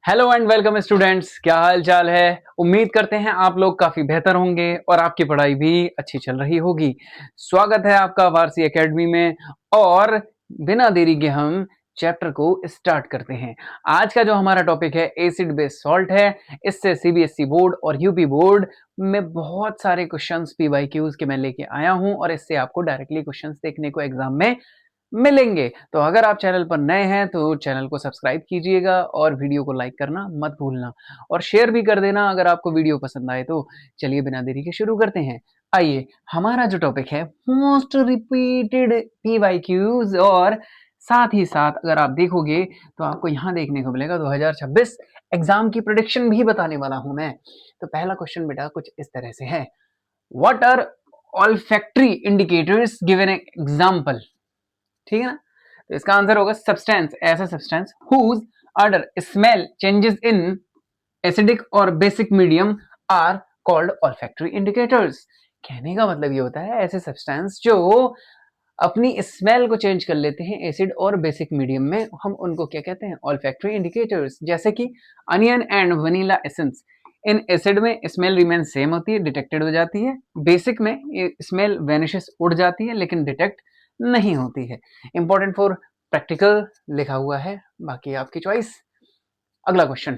Hello and welcome students, क्या हाल चाल है। उम्मीद करते हैं आप लोग काफी बेहतर होंगे और आपकी पढ़ाई भी अच्छी चल रही होगी। स्वागत है आपका वारसी एकेडमी में। और बिना देरी के हम चैप्टर को स्टार्ट करते हैं। आज का जो हमारा टॉपिक है एसिड बेस सॉल्ट है। इससे सीबीएसई बोर्ड और यूपी बोर्ड में बहुत सारे क्वेश्चंस पीवाईक्यूज के मैं लेके आया हूं और इससे आपको डायरेक्टली क्वेश्चंस देखने को एग्जाम में मिलेंगे। तो अगर आप चैनल पर नए हैं तो चैनल को सब्सक्राइब कीजिएगा और वीडियो को लाइक करना मत भूलना और शेयर भी कर देना अगर आपको वीडियो पसंद आए तो। चलिए बिना देरी के शुरू करते हैं। आइए, हमारा जो टॉपिक है मोस्ट रिपीटेड पीवाईक्यूज, और साथ ही साथ अगर आप देखोगे तो आपको यहां देखने को मिलेगा 2026 एग्जाम की प्रेडिक्शन भी बताने वाला हूं मैं। तो पहला क्वेश्चन बेटा कुछ इस तरह से है, what are olfactory indicators given example. ठीक है ना। तो इसका आंसर होगा सब्सटेंस, ऐसा substance whose odour smell changes in acidic और basic medium are called olfactory indicators. कहने का मतलब ये होता है ऐसे सब्सटेंस जो अपनी स्मेल को चेंज कर लेते हैं एसिड और बेसिक मीडियम में, हम उनको क्या कहते हैं, ऑल्फैक्टरी इंडिकेटर्स। जैसे कि onion and vanilla essence, in acid में स्मेल रिमेन सेम होती है, डिटेक्टेड हो जाती है। बेसिक में स्मेल वेनिशेस, उड़ जाती है, लेकिन डिटेक्ट नहीं होती है। इंपॉर्टेंट फॉर प्रैक्टिकल लिखा हुआ है, बाकी आपकी चॉइस। अगला क्वेश्चन,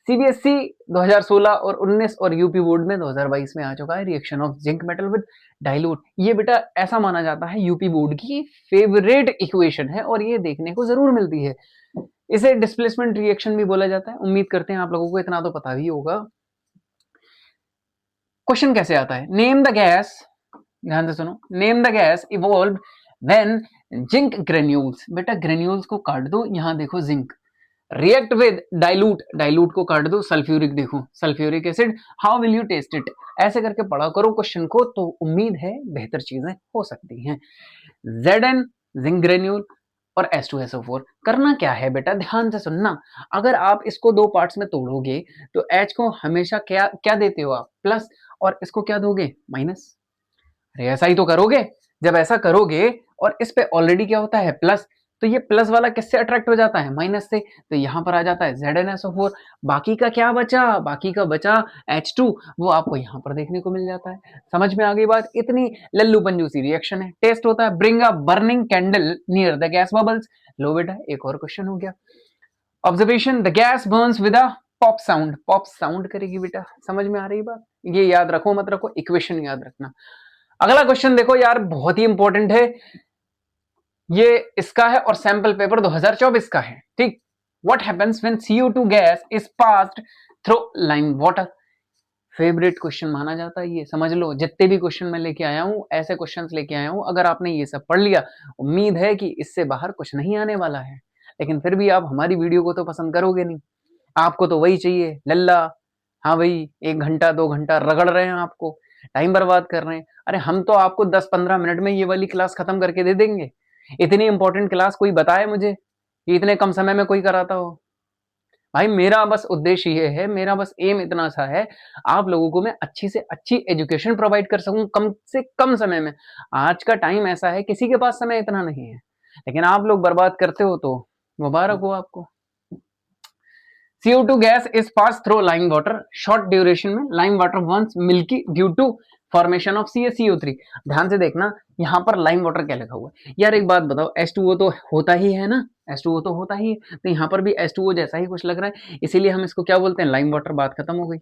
सीबीएसई 2016 और 19 और यूपी बोर्ड में 2022 में आ चुका है reaction of zinc metal with dilute. ये बेटा ऐसा माना जाता है यूपी बोर्ड की फेवरेट इक्वेशन है और ये देखने को जरूर मिलती है। इसे डिस्प्लेसमेंट रिएक्शन भी बोला जाता है। उम्मीद करते हैं आप लोगों को इतना तो पता ही होगा। क्वेश्चन कैसे आता है, नेम द गैस, ध्यान से सुनो, name the gas evolve when zinc granules. बेटा ग्रेन्यूल्स को काट दो, यहां देखो zinc, react with dilute, dilute को काट दो, सल्फ्यूरिक देखो, sulphuric acid, how will you test it. ऐसे करके पढ़ा करो क्वेश्चन को, तो उम्मीद है बेहतर चीजें हो सकती हैं। Zn जिंक ग्रेन्यूल और H2SO4 करना क्या है बेटा, ध्यान से सुनना। अगर आप इसको दो पार्ट्स में तोड़ोगे तो H को हमेशा क्या क्या देते हो आप, प्लस, और इसको क्या दोगे, माइनस। अरे ऐसा ही तो करोगे। जब ऐसा करोगे और इस पे ऑलरेडी क्या होता है, प्लस, तो ये प्लस वाला किससे अट्रैक्ट हो जाता है, माइनस से, तो यहां पर आ जाता है ZnSO4। बाकी का क्या बचा, बाकी का बचा H2, वो आपको यहां पर देखने को मिल जाता है। समझ में आ गई बात, इतनी लल्लू पंजू सी रिएक्शन है। टेस्ट होता है, bring a burning candle near the gas bubbles. लो बेटा, एक और क्वेश्चन हो गया। Observation, the gas burns with a pop sound, pop sound करेगी बेटा। समझ में आ रही बात, ये याद रखो मत रखो, इक्वेशन याद रखना। अगला क्वेश्चन देखो यार, बहुत ही इंपॉर्टेंट है ये, इसका है और सैंपल पेपर 2024 का है। ठीक, what happens when CO2 gas is passed through lime water. Favourite question माना जाता है ये, समझ लो। जितने भी क्वेश्चन मैं लेके आया हूं, ऐसे क्वेश्चंस लेके आया हूं, अगर आपने ये सब पढ़ लिया, उम्मीद है कि इससे बाहर कुछ नहीं आने वाला है। लेकिन फिर भी आप हमारी वीडियो को तो पसंद करोगे नहीं, आपको तो वही चाहिए लल्ला। हाँ भाई, 1 घंटा 2 घंटा रगड़ रहे हैं आपको, टाइम बर्बाद कर रहे हैं। अरे हम तो आपको 10-15 मिनट में ये वाली क्लास खत्म करके दे देंगे। इतनी इंपॉर्टेंट क्लास कोई बताए मुझे कि इतने कम समय में कोई कराता हो। भाई मेरा बस उद्देश्य ये है, मेरा बस एम इतना सा है, आप लोगों को मैं अच्छी से अच्छी एजुकेशन प्रोवाइड कर सकूं कम से कम समय में। आज का टाइम ऐसा है, किसी के पास समय इतना नहीं है, लेकिन आप लोग बर्बाद करते हो, तो मुबारक हो आपको। CO2 gas is pass through lime water, short duration में lime water once milky due to formation of CaCO3। ध्यान से देखना, यहां पर लाइम वाटर क्या लिखा हुआ है यार, एक बात बताओ, H2O तो होता ही है ना, H2O तो होता ही है, तो यहां पर भी H2O जैसा ही कुछ लग रहा है, इसीलिए हम इसको क्या बोलते हैं, लाइम वाटर। बात खत्म हो गई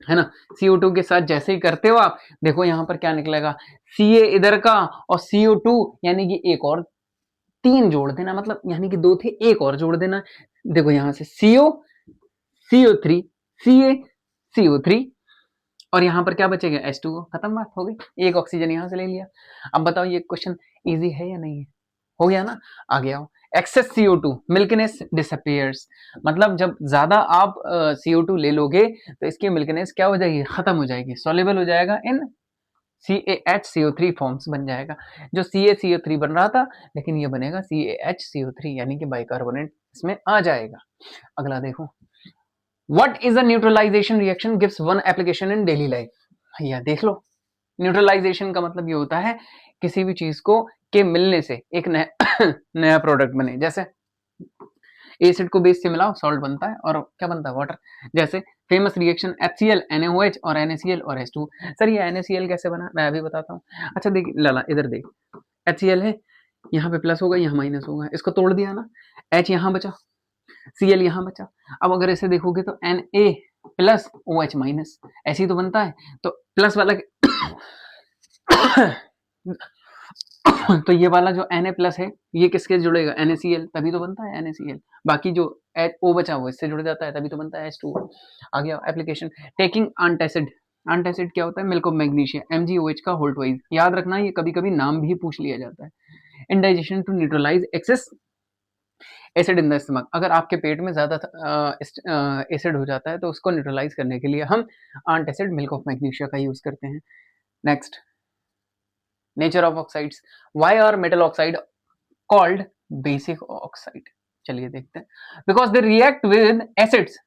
है ना। CO2 के साथ जैसे ही करते हो आप, देखो यहां पर क्या निकलेगा, Ca इधर का और CO2 यानी कि एक और 3 जोड़ देना, मतलब यानी कि 2 थे, एक और जोड़ देना। देखो यहां से CO, CO3, Ca, CO3, और यहां पर क्या बचेगा, H2O। खत्म, बात हो गई, एक ऑक्सीजन यहां से ले लिया। अब बताओ ये क्वेश्चन इजी है या नहीं है, हो गया ना। आ गया हो, एक्सेस CO2 मिल्कनेस डिसअपियर्स, मतलब जब ज्यादा आप CO2 ले लोगे तो इसकी मिल्कनेस क्या हो जाएगी, खत्म हो जाएगी, सॉल्युबल हो जाएगा इन CaHCO3 फॉर्म्स बन जाएगा। जो CaCO3 बन रहा था, लेकिन ये बनेगा CaHCO3, यानी कि बाइकार्बोनेट इसमें आ जाएगा। अगला देखो, what is a neutralisation reaction gives one application in daily life. भैया देख लो, न्यूट्रलाइजेशन का मतलब ये होता है किसी भी चीज को के मिलने से एक नया नया प्रोडक्ट बने। जैसे एसिड को बेस से मिलाओ सॉल्ट बनता है और क्या बनता है वाटर। जैसे फेमस रिएक्शन HCl NaOH और NaCl और H2। सर ये NaCl कैसे बना मैं अभी बताता हूँ। अच्छा देख लाला इधर देख, HCl है यहाँ पे प्लस होगा यहाँ माइनस होगा, इसको तोड़ दिया ना, H यहाँ बचा Cl यहाँ बचा। अब अगर ऐसे देखोगे तो Na प्लस OH माइनस ऐसे ही तो बनता है। तो प्लस वाला तो ये वाला जो Na प्लस है ये किसके जुड़ेगा NaCl, तभी तो बनता है NaCl। बाकी जो O बचा वो इससे जुड़ जाता है तभी तो बनता है H2O। आ गया एप्लीकेशन टेकिंग एंटासिड। एंटासिड क्या होता है, मिल्क ऑफ मैग्नीशिया MgOH का होल ट्वाइस। याद रखना ये कभी कभी नाम भी पूछ लिया जाता है। Indigestion to neutralise excess acid in the stomach. अगर आपके पेट में ज्यादा एसिड हो जाता है तो उसको न्यूट्रलाइज करने के लिए हम एंटासिड मिल्क ऑफ मैग्नीशिया का यूज करते हैं। Next, nature of oxides. Why are metal oxide called basic oxide? चलिए देखते हैं। Because they react with acids,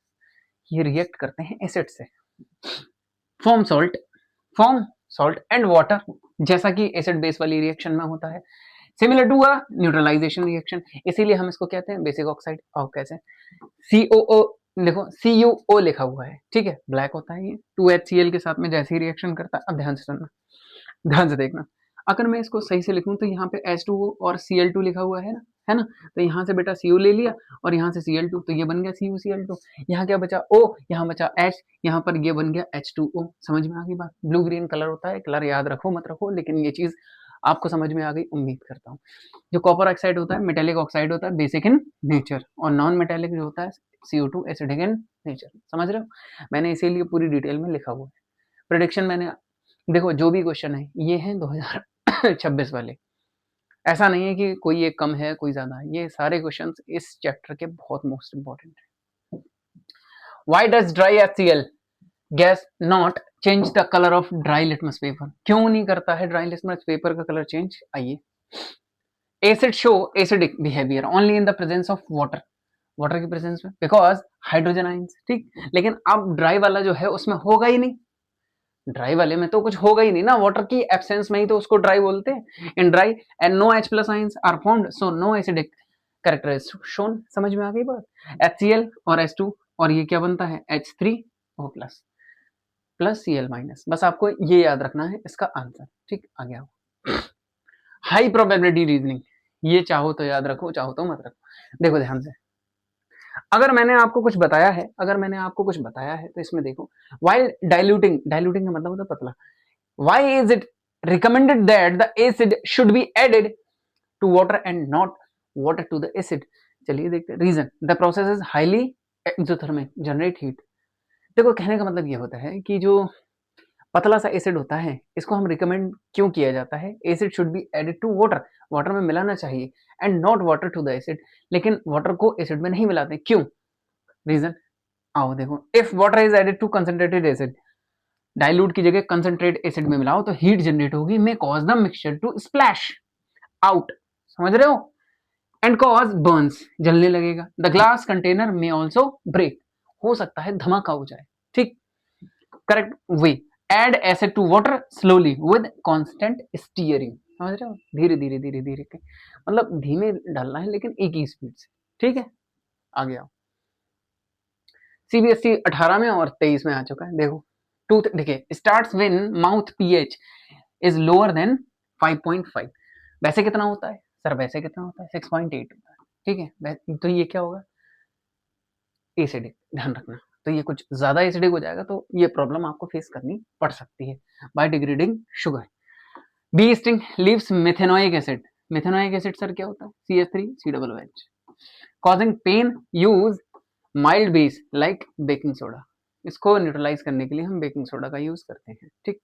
ये रिएक्ट करते हैं एसिड से, फॉर्म सॉल्ट एंड वाटर, जैसा कि एसिड बेस वाली रिएक्शन में होता है, similar to a neutralisation reaction, इसीलिए हम इसको कहते हैं बेसिक ऑक्साइड। और कैसे, COO देखो CuO लिखा हुआ है, ठीक है, ब्लैक होता है ये 2HCl के साथ में जैसे ही रिएक्शन करता है। अब ध्यान से सुनना, ध्यान से देखना, अगर मैं इसको सही से लिखूं तो यहाँ पे H2O और Cl2 लिखा हुआ है ना, तो यहाँ से बेटा Cu ले लिया और यहाँ से Cl2, तो ये बन गया CuCl2। यहाँ क्या बचा O, यहाँ बचा H, यहाँ पर ये बन गया H2O। समझ में आ गई बात? ब्लू ग्रीन कलर होता है, कलर याद रखो मत रखो, लेकिन ये चीज आपको समझ में आ गई उम्मीद करता हूँ। जो कॉपर ऑक्साइड होता है मेटेलिक ऑक्साइड होता है, बेसिक इन नेचर, और नॉन मेटेलिक जो होता है CO2 एसिडिक इन नेचर। समझ रहे हो? मैंने इसीलिए पूरी डिटेल में लिखा हुआ है। प्रेडिक्शन मैंने देखो, जो भी क्वेश्चन है ये है 2026 वाले, ऐसा नहीं है कि कोई एक कम है कोई ज्यादा है, ये सारे क्वेश्चन इस चैप्टर के बहुत मोस्ट इंपॉर्टेंट है। Why does dry HCl gas not change the colour of dry litmus paper? क्यों नहीं करता है ड्राई लिटमस पेपर का कलर चेंज? आइए, acid show acidic behaviour only in the presence of water, water की presence में, because hydrogen ions, ठीक। लेकिन अब ड्राई वाला जो है उसमें होगा ही नहीं, ड्राई वाले में तो कुछ होगा ही नहीं ना, वाटर की एब्सेंस में ही तो उसको ड्राई बोलते हैं। In dry and no H plus ions are formed, so no acidic character is shown. समझ में आ गई बात? HCl और H2 और ये क्या बनता है H3O plus plus Cl minus. बस आपको ये याद रखना है इसका आंसर, ठीक। आ गया हाई प्रोबेबिलिटी रीजनिंग, ये चाहो तो याद रखो चाहो तो मत रखो। देखो ध्यान से, अगर मैंने आपको कुछ बताया है तो इसमें देखो, while diluting का मतलब होता है पतला, why is it recommended that the acid should be added to water and not water to the acid? चलिए देखते हैं। Reason, the process is highly exothermic, generate heat. देखो कहने का मतलब ये होता है कि जो पतला सा एसिड होता है इसको हम रिकमेंड क्यों किया जाता है, acid should be added to water, water में मिलाना चाहिए, and not water to the acid, लेकिन वाटर को एसिड में नहीं मिलाते, क्यों? रीजन आओ देखो, if water is added to concentrated acid, dilute की जगह कंसंट्रेट एसिड में मिलाओ तो हीट जनरेट होगी, may cause the mixture to splash out, समझ रहे हो, एंड कॉज बर्न्स, जलने लगेगा। द ग्लास कंटेनर में ऑल्सो ब्रेक, हो सकता है धमाका हो जाए, ठीक। Correct way, add acid to water slowly with constant stirring, समझ रहे हो, धीरे धीरे धीरे धीरे, मतलब धीमे डालना है लेकिन एक ही स्पीड से, ठीक है। आ गया CBSE 18 में और 23 में आ चुका है। देखो टूथ, देखिए starts when mouth pH is lower than 5.5। वैसे कितना होता है सर? वैसे कितना होता है 6.8 होता है, ठीक है। तो ये क्या होगा? एसिडिक, ध्यान रखना। तो ये कुछ ज्यादा एसिडिक हो जाएगा तो ये प्रॉब्लम आपको फेस करनी पड़ सकती है by degrading sugar. Bee sting leaves methanoic acid, methanoic acid sir क्या होता है? CH3COOH, causing pain, use mild base like baking soda, इसको न्यूट्रलाइज करने के लिए हम बेकिंग सोडा का यूज करते हैं, ठीक।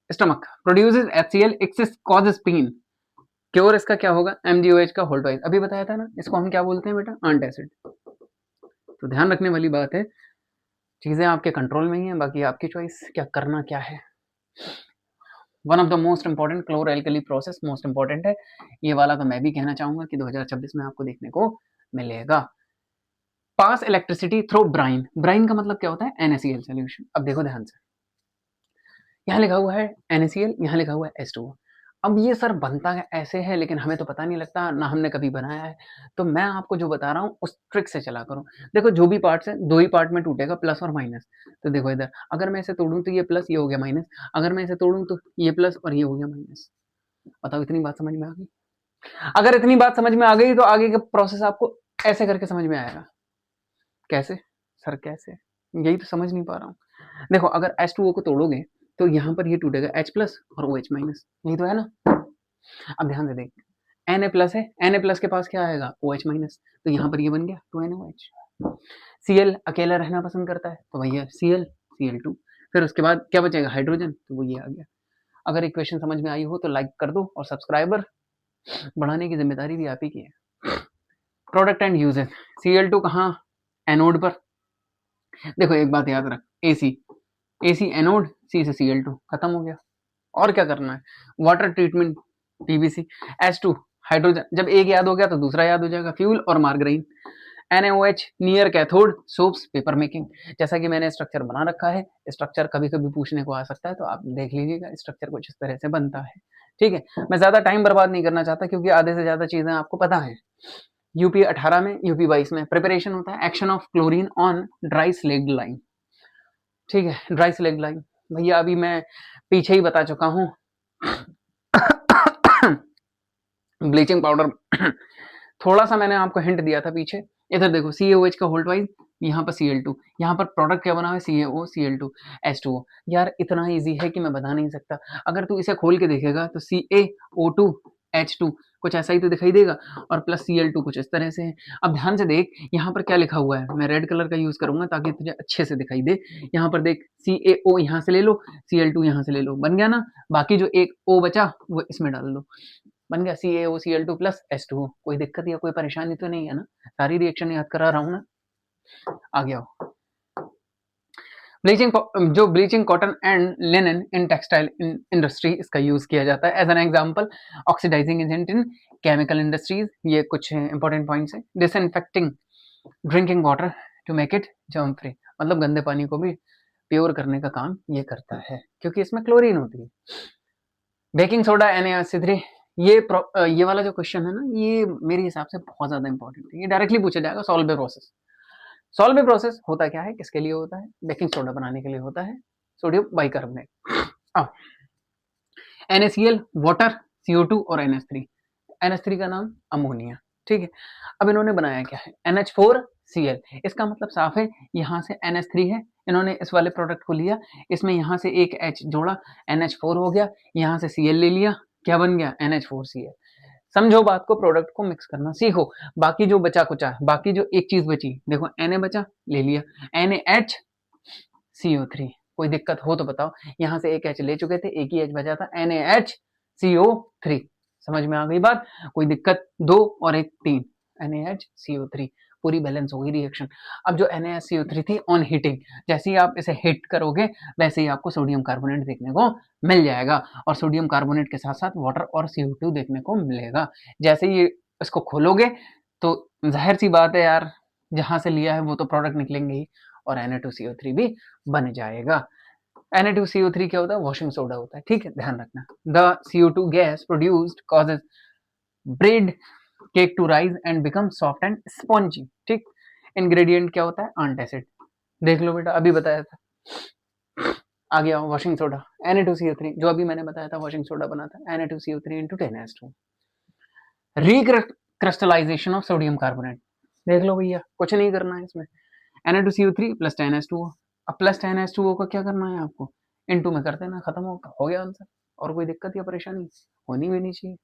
Stomach produces HCl, excess causes pain, cure इसका क्या होगा? MgOH का होल ट्वाइस, अभी बताया था ना, इसको हम क्या बोलते हैं बेटा? एंटासिड। तो ध्यान रखने वाली बात है, चीजें आपके कंट्रोल में ही है, बाकी आपकी चॉइस क्या करना क्या है। One of the most important chlor alkali process, most important है ये वाला, तो मैं भी कहना चाहूंगा कि 2026 में आपको देखने को मिलेगा। पास इलेक्ट्रिसिटी थ्रू ब्राइन, ब्राइन का मतलब क्या होता है? NaCl solution. अब देखो ध्यान से, यहाँ लिखा हुआ है NaCl, यहाँ लिखा हुआ है H2O। अब ये सर बनता है ऐसे है, लेकिन हमें तो पता नहीं लगता, ना हमने कभी बनाया है, तो मैं आपको जो बता रहा हूँ उस ट्रिक से चला करो। देखो जो भी पार्ट्स है 2 ही पार्ट में टूटेगा, प्लस और माइनस। तो देखो इधर अगर मैं इसे तोड़ूँ तो ये प्लस, ये हो गया माइनस, अगर मैं इसे तोड़ूँ तो ये प्लस और ये हो गया माइनस। बताओ इतनी बात समझ में आ गई? अगर इतनी बात समझ में आ गई तो आगे का प्रोसेस आपको ऐसे करके समझ में आएगा। कैसे? सर कैसे? यही तो समझ नहीं पा रहा हूँ। देखो अगर H2O को तोड़ोगे तो यहाँ पर ये टूटेगा H प्लस और OH माइनस, यही तो है ना? अब ध्यान से देख, Na प्लस है, Na प्लस के पास क्या आएगा? OH माइनस, तो यहाँ पर ये बन गया 2NOH। Cl अकेला रहना पसंद करता है तो भैया Cl, Cl2। फिर उसके बाद क्या बचेगा? हाइड्रोजन, तो वो ये आ गया। अगर इक्वेशन समझ में आई हो तो लाइक कर दो, और सब्सक्राइबर बढ़ाने की जिम्मेदारी भी आप ही की है। प्रोडक्ट एंड यूजेस, Cl2 कहाँ? एनोड पर। देखो एक बात याद रख, AC एनोड, C से Cl2, खत्म हो गया। और क्या करना है? Water treatment, PVC। H2 hydrogen, जब एक याद हो गया तो दूसरा याद हो जाएगा, फ्यूल और margarine. NaOH near cathode, soaps, paper making. जैसा कि मैंने स्ट्रक्चर बना रखा है, स्ट्रक्चर कभी कभी पूछने को आ सकता है, तो आप देख लीजिएगा स्ट्रक्चर कुछ इस तरह से बनता है। ठीक है, मैं ज्यादा टाइम बर्बाद नहीं करना चाहता क्योंकि आधे से ज्यादा चीजें आपको पता है। यूपी 18 में, यूपी 22 में प्रिपरेशन होता है action of chlorine on dry slaked lime. ठीक है, ड्राई स्लेग्ड लाइन भैया अभी मैं पीछे ही बता चुका हूँ। ब्लीचिंग पाउडर थोड़ा सा मैंने आपको हिंट दिया था पीछे। इधर देखो CaOH का होल्ड वाइज, यहाँ पर Cl2, यहाँ पर प्रोडक्ट क्या बना है? CaO, Cl2, H2O। यार इतना इजी है कि मैं बता नहीं सकता। अगर तू इसे खोल के देखेगा तो CaO2 H2 कुछ ऐसा ही तो दिखाई देगा, और प्लस Cl2 कुछ इस तरह से है। अब ध्यान से देख यहाँ पर क्या लिखा हुआ है, मैं रेड कलर का यूज करूंगा ताकि तुझे अच्छे से दिखाई दे। यहाँ पर देख CaO यहाँ से ले लो, Cl2 यहाँ से ले लो, बन गया ना? बाकी जो एक O बचा वो इसमें डाल दो, बन गया CaOCl2 प्लस H2O। कोई दिक्कत या कोई परेशानी तो नहीं है ना? सारी रिएक्शन याद करा रहा हूँ ना? आ गया हो। ब्लीचिंग, जो bleaching cotton and linen in textile industry, इसका यूज किया जाता है as an example. Oxidising agent in chemical industries, ये कुछ इंपॉर्टेंट पॉइंट्स है। Disinfecting drinking water to make it germ free, मतलब गंदे पानी को भी प्योर करने का काम ये करता है क्योंकि इसमें क्लोरीन होती है। बेकिंग सोडा NaCl3, ये वाला जो क्वेश्चन है ना, ये मेरे हिसाब से बहुत ज्यादा इंपॉर्टेंट है। ये डायरेक्टली पूछा जाएगा। सॉल्वे प्रोसेस, सॉल्वे प्रोसेस होता क्या है, किसके लिए होता है? बेकिंग सोडा बनाने के लिए होता है, sodium bicarbonate. NaCl water, CO2 और NH3। NH3 का नाम अमोनिया। ठीक है, अब इन्होंने बनाया क्या है? NH4Cl। इसका मतलब साफ है, यहाँ से NH3 है, इन्होंने इस वाले प्रोडक्ट को लिया, इसमें यहाँ से एक H जोड़ा, NH4 हो गया, यहाँ से Cl ले लिया, क्या बन गया? NH4Cl। समझो बात को, प्रोडक्ट को मिक्स करना सीखो। बाकी जो बचा कुचा, बाकी जो एक चीज बची, देखो Na बचा, ले लिया, NaHCO3। कोई दिक्कत हो तो बताओ। यहाँ से एक H ले चुके थे, एक ही H बचा था, NaHCO3। समझ में आ गई बात? कोई दिक्कत? 2 और 1 3, NaHCO3, पूरी बैलेंस हो गई रिएक्शन। अब जो NaCO3 थी, ऑन हीटिंग, जैसे ही आप इसे हिट करोगे वैसे ही आपको सोडियम कार्बोनेट देखने को मिल जाएगा, और सोडियम कार्बोनेट के साथ साथ वाटर और CO2 देखने को मिलेगा। जैसे ही इसको खोलोगे तो जाहिर सी बात है यार, जहां से लिया है वो तो प्रोडक्ट निकलेंगे ही, और Na2CO3 भी बन जाएगा। Na2CO3 क्या होता है? वॉशिंग सोडा होता है। ठीक है, ध्यान रखना। The CO2 gas produced causes bread cake to rise and become soft and spongy. ठीक, इंग्रेडिएंट क्या होता है? एंटासिड। देख लो बेटा, अभी बताया था। आ गया वॉशिंग सोडा, Na2CO3, जो अभी मैंने बताया था वॉशिंग सोडा बना था, Na2CO3 into 10H2। Recrystallisation of sodium carbonate, देख लो भैया, कुछ नहीं करना है इसमें। Na2CO3 plus 10H2O। अब प्लस 10H2O को क्या करना है आपको? इनटू में कर देना, खत्म हो गया आंसर। और कोई दिक्कत या परेशानी होनी भी नहीं चाहिए।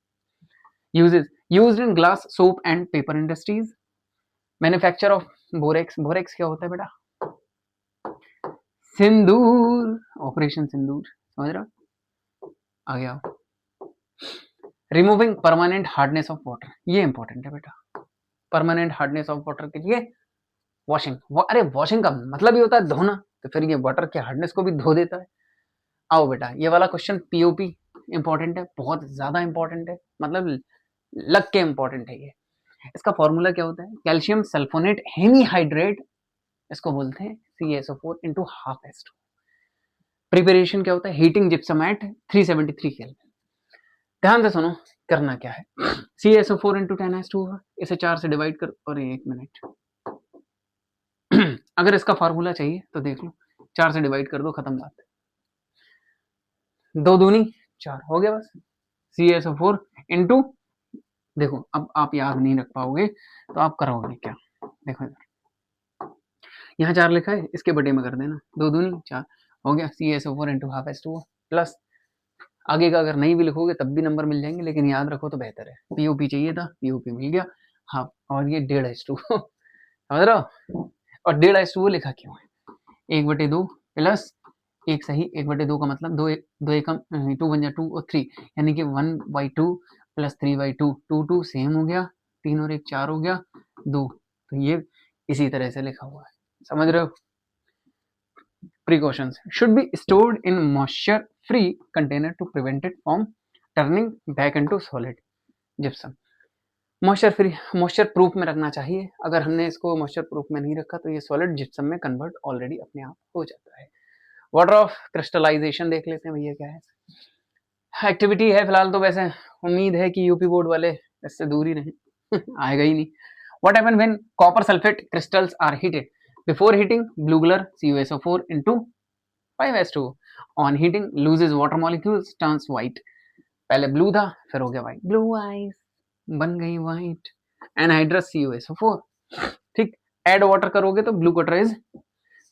Uses, used in glass, soap and paper industries. Manufacture of borax, borax क्या होता है बेटा? सिंदूर, ऑपरेशन सिंदूर, समझ रहा? आ गया। Removing permanent hardness of water, ये इंपॉर्टेंट है बेटा। परमानेंट हार्डनेस ऑफ वाटर के लिए वॉशिंग, अरे वॉशिंग का मतलब ही होता है धोना, तो फिर ये वाटर के हार्डनेस को भी धो देता है। आओ बेटा, ये वाला क्वेश्चन POP इंपॉर्टेंट है, बहुत ज्यादा इंपॉर्टेंट है, मतलब लग के इंपॉर्टेंट है ये। इसका फॉर्मूला क्या होता है? कैल्शियम सल्फोनेट हेमीहाइड्रेट, इसको बोलते हैं CaSO4 into half H2। Preparation क्या होता है? Heating gypsum at 373 kelvin. ध्यान से सुनो, करना क्या है। CaSO4 इंटू 10S2 होगा, इसे 4 से डिवाइड कर, और 1 मिनट अगर इसका फार्मूला चाहिए तो देख लो, 4 से डिवाइड कर दो, खत्म बात। 2 दूनी 4 हो गया बस। CaSO4 इंटू, देखो अब आप याद नहीं रख पाओगे तो आप करोगे क्या, देखो इधर यहाँ 4 लिखा है, इसके बटे में कर देना, 2 दूनी 4 हो गया। CaSO4 into half H2O plus, आगे का अगर नहीं भी लिखोगे तब भी नंबर मिल जाएंगे, लेकिन याद रखो तो बेहतर है। POP चाहिए था, POP मिल गया हाफ, और ये 1.5H2O समझ रहे हो। और 1.5H2O लिखा क्यों है, 1/2 प्लस 1 सही, 1/2 का मतलब 2 एकम, 2 1 2 और 3, यानी कि 1/2 प्लस 3/2, 2 सेम हो गया, 3 और 1 4 हो गया, 2, तो ये इसी तरह से लिखा हुआ है, समझ रहे हो। Precautions should be stored in moisture free container to prevent it from turning back into solid gypsum। Moisture proof में रखना चाहिए, अगर हमने इसको मॉइस्चर प्रूफ में नहीं रखा तो ये सॉलिड जिप्सम में कन्वर्ट ऑलरेडी अपने आप हो जाता है। वाटर ऑफ क्रिस्टलाइजेशन देख लेते हैं भैया क्या है, एक्टिविटी है फिलहाल तो, वैसे उम्मीद है कि यूपी बोर्ड वाले इससे दूर ही नहीं आएगा ही नहीं। What happen when copper sulphate crystals are heated, before heating blue colour CuSO4 into 5S2, on heating loses water molecules, turns white. पहले ब्लू था फिर हो गया व्हाइट, ब्लू आइज बन गई व्हाइट, एनहाइड्रस CuSO4। ठीक, ऐड वाटर करोगे तो ब्लू कलर इज,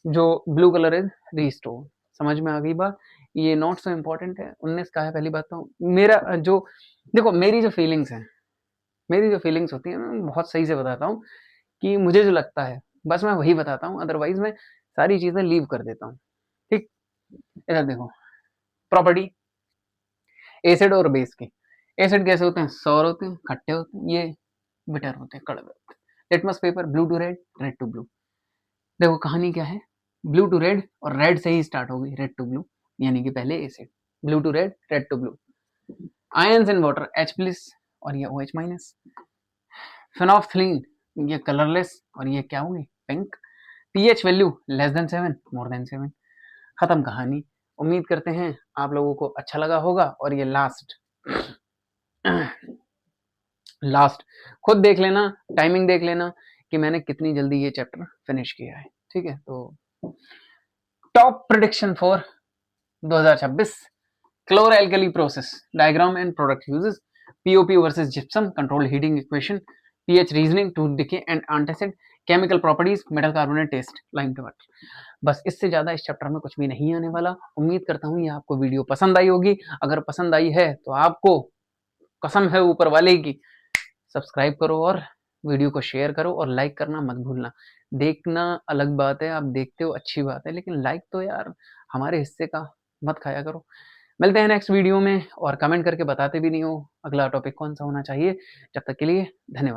जो ब्लू कलर इज रीस्टोर। समझ में आ गई बात, ये नॉट सो इम्पोर्टेंट है। 19 का है पहली बात तो, मेरा जो देखो, मेरी जो फीलिंग्स हैं, मेरी जो फीलिंग्स होती है मैं बहुत सही से बताता हूँ, कि मुझे जो लगता है बस मैं वही बताता हूँ, अदरवाइज मैं सारी चीजें लीव कर देता हूँ। ठीक, इधर देखो प्रॉपर्टी एसिड और बेस की। एसिड कैसे होते हैं, सौर होते हैं, खट्टे होते हैं, ये बिटर होते हैं, कड़वे होते हैं। Litmus paper blue to red, red to blue. देखो कहानी क्या है, ब्लू टू रेड, और रेड से ही स्टार्ट होगी रेड टू ब्लू, यानी कि पहले acid, blue to red, red to blue. Ions in water H+ और ये OH-। फिनोल्फथलीन ये कलरलेस, और ये क्या होंगे pink. pH value less than 7, more than 7। खत्म कहानी। उम्मीद करते हैं आप लोगों को अच्छा लगा होगा, और ये लास्ट खुद देख लेना, टाइमिंग देख लेना कि मैंने कितनी जल्दी ये चैप्टर फिनिश किया है। ठीक है, तो top prediction for 2026, chlor alkali process diagram and product uses, POP versus gypsum, control heating equation, pH reasoning to decay and antacid, chemical properties, metal carbonate test, lime to water. बस इससे ज्यादा इस chapter में कुछ भी नहीं आने वाला। उम्मीद करता हूँ ये आपको वीडियो पसंद आई होगी। अगर पसंद आई है तो आपको कसम है ऊपर वाले की, सब्सक्राइब करो और वीडियो को शेयर करो, और लाइक करना मत भूलना। देखना अलग बात है, आप देखते हो अच्छी बात है, लेकिन लाइक तो यार हमारे हिस्से का मत खाया करो। मिलते हैं नेक्स्ट वीडियो में, और कमेंट करके बताते भी नहीं हो अगला टॉपिक कौन सा होना चाहिए। जब तक के लिए धन्यवाद।